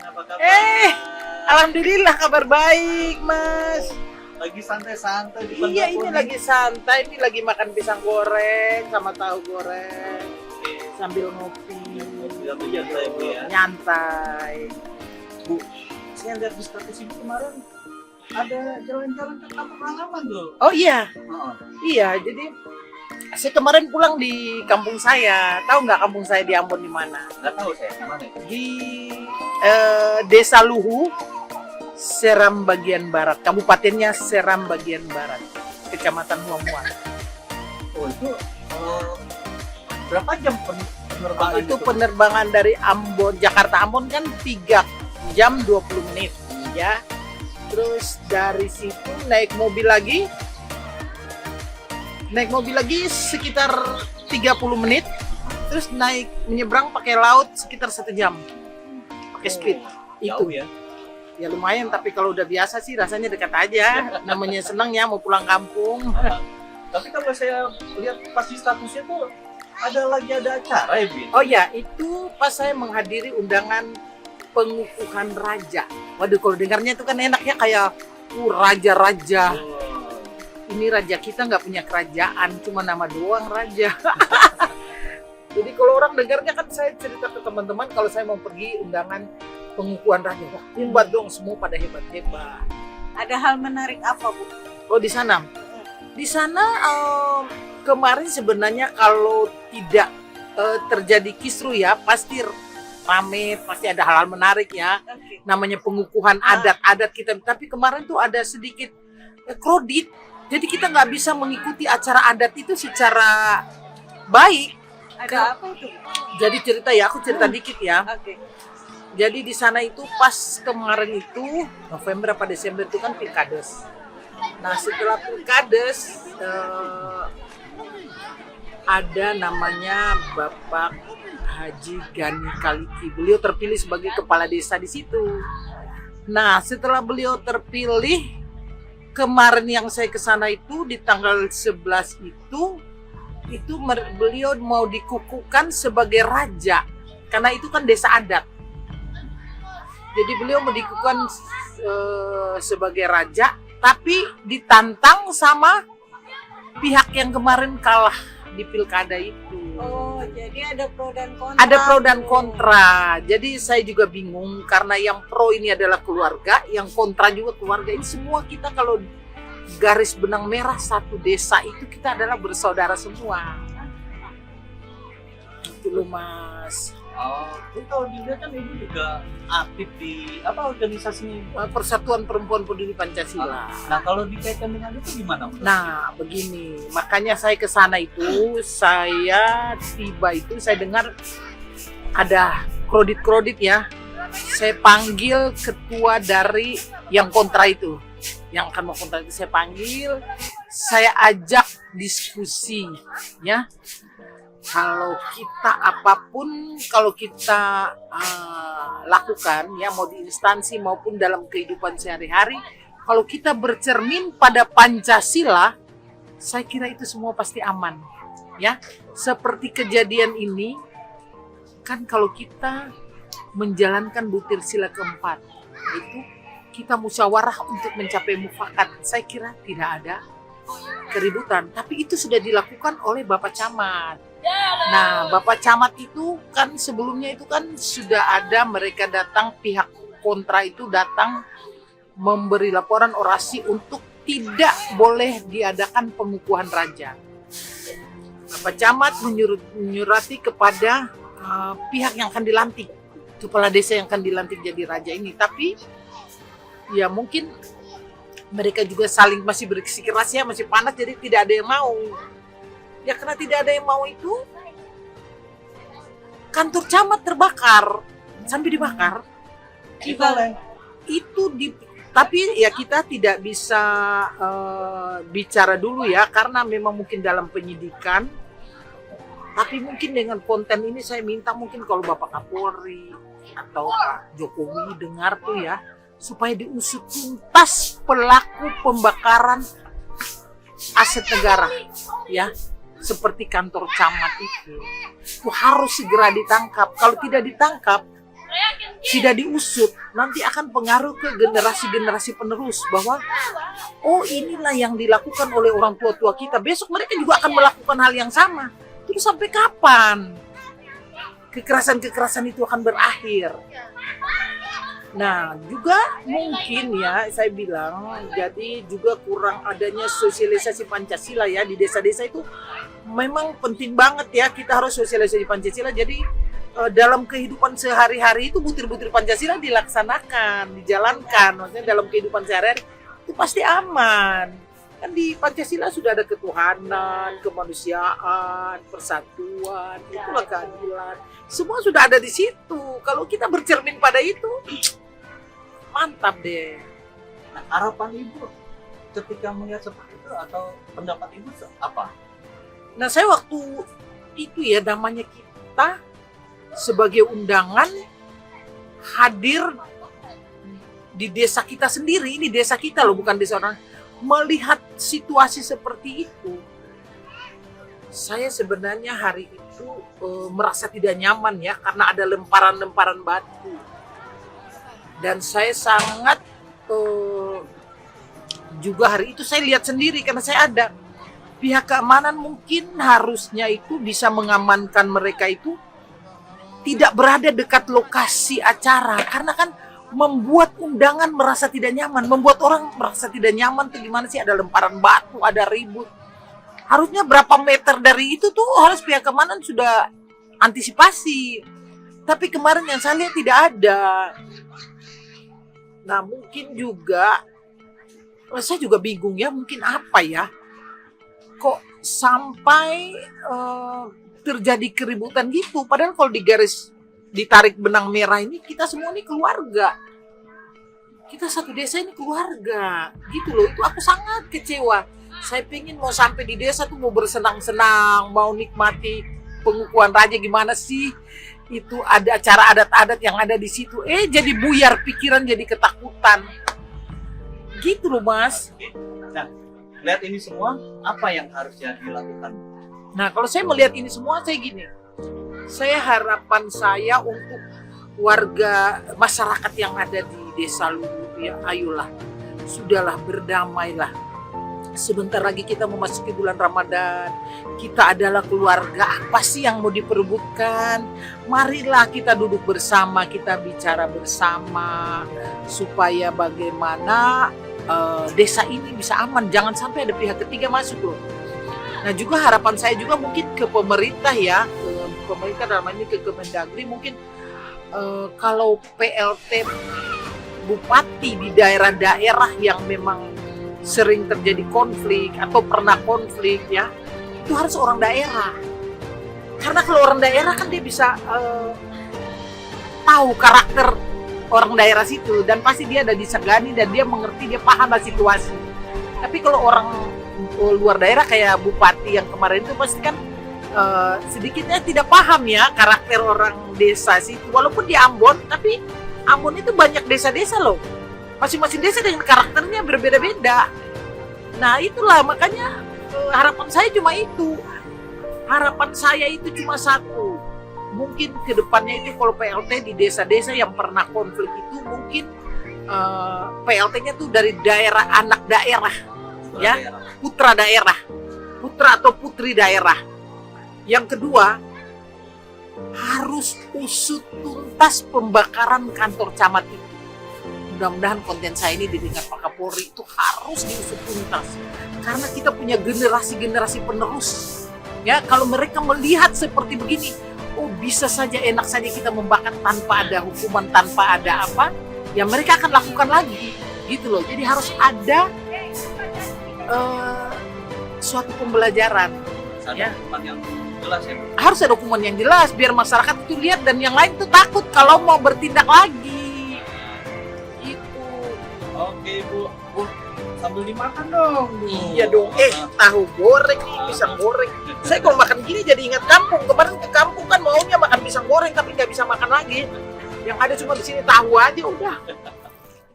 apa kabar? Alhamdulillah kabar baik, Mas. Lagi santai-santai di Iya, Pendopo ini nih. lagi santai, ini lagi makan pisang goreng sama tahu goreng sambil ngopi. Ngopi nyantai, Bu, ya. Nyantai. Bu, saya lihat di status ibu kemarin ada jalan-jalan ke kampung halaman tuh. Oh iya, Heeh. iya. Jadi saya kemarin pulang di kampung saya. Tahu nggak kampung saya di Ambon di mana? Nggak tahu saya di mana itu. Di Desa Luhu, Seram bagian barat. Kabupatennya Seram bagian barat, Kecamatan Muamuan. Oh itu berapa jam penerbangan Itu penerbangan dari Ambon, Jakarta Ambon kan 3 jam 20 menit ya. Terus dari situ naik mobil lagi sekitar 30 menit. Terus menyeberang pakai laut sekitar 1 jam pakai speed. Jauh Itu ya. ya lumayan, tapi kalau udah biasa sih rasanya dekat aja. Namanya senang ya mau pulang kampung. Tapi kalau saya lihat pas di statusnya tuh ada acara ya, Bin? Oh ya, itu pas saya menghadiri undangan pengukuhan raja. Waduh, kalau dengarnya itu kan enak ya, kayak raja-raja. Ini raja kita nggak punya kerajaan, cuma nama doang raja. Jadi kalau orang dengarnya kan, saya cerita ke teman-teman kalau saya mau pergi undangan pengukuhan raja. Wah, hebat dong, semua pada hebat-hebat. Ada hal menarik apa, Bu? Oh, di sana? Di sana kemarin sebenarnya kalau tidak terjadi kisru ya, pasti rame, pasti ada hal-hal menarik ya. Oke. Namanya pengukuhan adat-adat kita. Tapi kemarin tuh ada sedikit kredit. Jadi kita nggak bisa mengikuti acara adat itu secara baik. Ada apa itu? Jadi aku cerita dikit ya. Oke. Jadi di sana itu pas kemarin itu November apa Desember itu kan Pilkades. Nah setelah Pilkades ada namanya Bapak Haji Gani Kaliki. Beliau terpilih sebagai kepala desa di situ. Nah setelah beliau terpilih, kemarin yang saya ke sana itu di tanggal 11 itu beliau mau dikukuhkan sebagai raja. Karena itu kan desa adat. Jadi beliau mau dikukuhkan sebagai raja, tapi ditantang sama pihak yang kemarin kalah di pilkada itu. Oh, jadi ada pro dan kontra. Ada pro dan kontra. Jadi saya juga bingung karena yang pro ini adalah keluarga, yang kontra juga keluarga. Ini semua kita kalau garis benang merah satu desa itu kita adalah bersaudara semua. Itu loh, Mas. Oh, itu kalau dilihat kan ibu juga aktif di apa organisasinya? Persatuan Perempuan Peduli Pancasila. Nah, kalau dikaitkan dengan itu gimana? Bu? Nah, begini, makanya saya ke sana itu, saya tiba itu, saya dengar ada kredit ya. Saya panggil ketua dari yang kontra itu, yang akan mau kontra itu saya panggil, saya ajak diskusi, ya. Kalau kita apapun, kalau kita lakukan, ya mau di instansi maupun dalam kehidupan sehari-hari, kalau kita bercermin pada Pancasila, saya kira itu semua pasti aman, ya. Seperti kejadian ini, kan kalau kita menjalankan butir sila keempat, itu kita musyawarah untuk mencapai mufakat, saya kira tidak ada keributan. Tapi itu sudah dilakukan oleh Bapak Camat. Nah, Bapak Camat itu kan sebelumnya itu kan sudah ada mereka datang, pihak kontra itu datang memberi laporan orasi untuk tidak boleh diadakan pengukuhan raja. Bapak Camat menyurati kepada pihak yang akan dilantik, kepala desa yang akan dilantik jadi raja ini. Tapi ya mungkin mereka juga saling masih bersikeras ya, masih panas, jadi tidak ada yang mau. Ya karena tidak ada yang mau itu, kantor camat terbakar, sampai dibakar. Tapi ya kita tidak bisa bicara dulu ya, karena memang mungkin dalam penyidikan. Tapi mungkin dengan konten ini saya minta mungkin kalau Bapak Kapolri atau Pak Jokowi dengar tuh ya, supaya diusut tuntas pelaku pembakaran aset negara, ya. Seperti kantor camat itu harus segera ditangkap. Kalau tidak ditangkap, tidak diusut, nanti akan pengaruh ke generasi-generasi penerus bahwa oh inilah yang dilakukan oleh orang tua-tua kita, besok mereka juga akan melakukan hal yang sama. Terus sampai kapan kekerasan-kekerasan itu akan berakhir? Nah, juga mungkin ya saya bilang, jadi juga kurang adanya sosialisasi Pancasila ya di desa-desa itu memang penting banget ya, kita harus sosialisasi Pancasila. Jadi dalam kehidupan sehari-hari itu butir-butir Pancasila dilaksanakan, dijalankan, maksudnya dalam kehidupan sehari-hari itu pasti aman. Kan di Pancasila sudah ada ketuhanan, kemanusiaan, persatuan, itulah keadilan. Semua sudah ada di situ. Kalau kita bercermin pada itu, mantap deh. Nah, harapan Ibu ketika melihat seperti itu atau pendapat Ibu apa? Nah, saya waktu itu ya namanya kita sebagai undangan hadir di desa kita sendiri, ini desa kita loh, bukan desa orang, melihat situasi seperti itu. Saya sebenarnya hari itu merasa tidak nyaman ya, karena ada lemparan-lemparan batu. Dan saya sangat juga hari itu saya lihat sendiri karena saya ada. Pihak keamanan mungkin harusnya itu bisa mengamankan mereka itu tidak berada dekat lokasi acara, karena kan membuat undangan merasa tidak nyaman, membuat orang merasa tidak nyaman tuh gimana sih, ada lemparan batu, ada ribut. Harusnya berapa meter dari itu tuh harus pihak keamanan sudah antisipasi. Tapi kemarin yang saya lihat tidak ada. Nah, mungkin juga saya juga bingung ya, mungkin apa ya? Kok sampai terjadi keributan gitu, padahal kalau di garis ditarik benang merah ini kita semua ini keluarga, kita satu desa ini keluarga gitu loh. Itu aku sangat kecewa. Saya pengen mau sampai di desa tuh mau bersenang-senang, mau nikmati pengukuhan raja, gimana sih itu ada acara adat-adat yang ada di situ, jadi buyar pikiran, jadi ketakutan gitu loh Mas. Nah, lihat ini semua, apa yang harusnya dilakukan? Nah, kalau saya melihat ini semua, saya gini, saya harapan saya untuk warga masyarakat yang ada di desa Lulu ya, ayolah, sudahlah berdamailah. Sebentar lagi kita memasuki bulan Ramadan, kita adalah keluarga, apa sih yang mau diperebutkan? Marilah kita duduk bersama, kita bicara bersama, supaya bagaimana desa ini bisa aman, jangan sampai ada pihak ketiga masuk loh. Nah, juga harapan saya juga mungkin ke pemerintah ya, ke pemerintah dalam ini ke Kemendagri, mungkin kalau PLT bupati di daerah-daerah yang memang sering terjadi konflik atau pernah konflik ya, itu harus orang daerah. Karena kalau orang daerah kan dia bisa tahu karakter orang daerah situ, dan pasti dia ada disegani dan dia mengerti, dia paham lah situasi. Tapi kalau orang luar daerah kayak bupati yang kemarin itu pasti kan sedikitnya tidak paham ya karakter orang desa situ. Walaupun di Ambon, tapi Ambon itu banyak desa-desa loh. Masing-masing desa dengan karakternya berbeda-beda. Nah itulah makanya harapan saya cuma itu. Harapan saya itu cuma satu. Mungkin ke depannya itu kalau PLT di desa-desa yang pernah konflik itu mungkin PLT-nya tuh dari daerah, anak daerah, ya, putra daerah, putra atau putri daerah. Yang kedua, harus usut tuntas pembakaran kantor camat itu. Mudah-mudahan konten saya ini didengar Pak Kapolri, itu harus diusut tuntas. Karena kita punya generasi-generasi penerus. Ya, kalau mereka melihat seperti begini, oh bisa saja, enak saja kita membakar tanpa ada hukuman, tanpa ada apa, ya mereka akan lakukan lagi. Gitu loh. Jadi harus ada suatu pembelajaran. Ya. Hukuman yang jelas ya, Bu. Harus ada hukuman yang jelas biar masyarakat itu lihat dan yang lain tuh takut kalau mau bertindak lagi. Oke Bu, sambil dimakan dong. Iya dong, tahu goreng nih, pisang goreng. Saya kalau makan gini jadi ingat kampung. Kemarin ke kampung kan maunya makan pisang goreng tapi nggak bisa makan lagi. Yang ada cuma di sini tahu aja udah.